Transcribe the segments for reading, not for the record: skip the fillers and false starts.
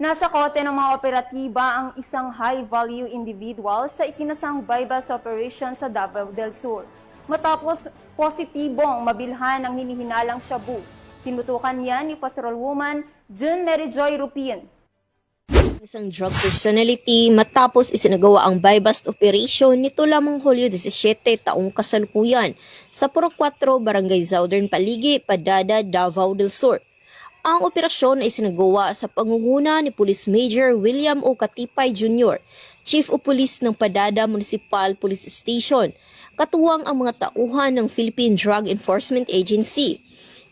Nasa kote ng mga operatiba ang isang high-value individual sa ikinasang bypass operation sa Davao del Sur. Matapos positibong mabilhan ang hinihinalang shabu, tinutukan niya ni Patrolwoman June Merijoy Rupin. Isang drug personality matapos isinagawa ang buy-bust operation nito lamang Hulyo 17 taong kasalukuyan sa Purok 4, Barangay Southern Paligi, Padada, Davao del Sur. Ang operasyon ay isinagawa sa pangunguna ni Police Major William O. Katipay Jr., Chief of Police ng Padada Municipal Police Station, katuwang ang mga tauhan ng Philippine Drug Enforcement Agency.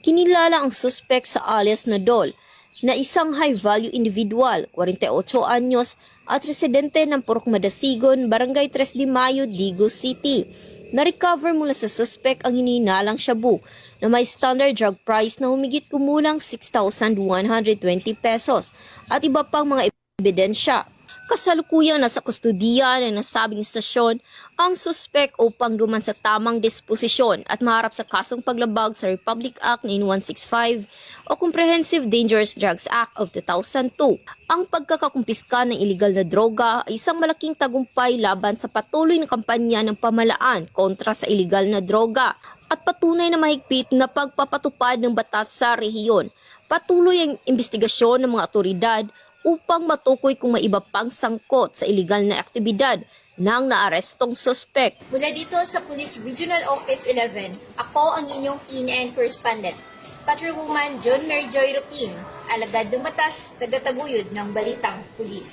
Kinilala ang suspect sa alias na Dol, na isang high-value individual, 48 anyos, at residente ng Purok Madasigon, Barangay 3 de Mayo, Digos City. Na-recover mula sa suspect ang hinihinalang shabu na may standard drug price na humigit kumulang 6,120 pesos at iba pang mga ebidensya. Kasalukuyang nasa kustudiya ng nasabing istasyon ang suspect upang duman sa tamang disposisyon at maharap sa kasong paglabag sa Republic Act 9165 o Comprehensive Dangerous Drugs Act of 2002. Ang pagkakakumpiska ng iligal na droga ay isang malaking tagumpay laban sa patuloy na kampanya ng pamalaan kontra sa iligal na droga at patunay na mahigpit na pagpapatupad ng batas sa rehiyon. Patuloy ang investigasyon ng mga otoridad upang matukoy kung may iba pang sangkot sa iligal na aktibidad ng naarestong suspect. Mula dito sa Police Regional Office 11, ako ang inyong PNN correspondent, Patrolwoman June Merijoy Rupin, alagad ng batas, tagataguyod ng Balitang Pulis.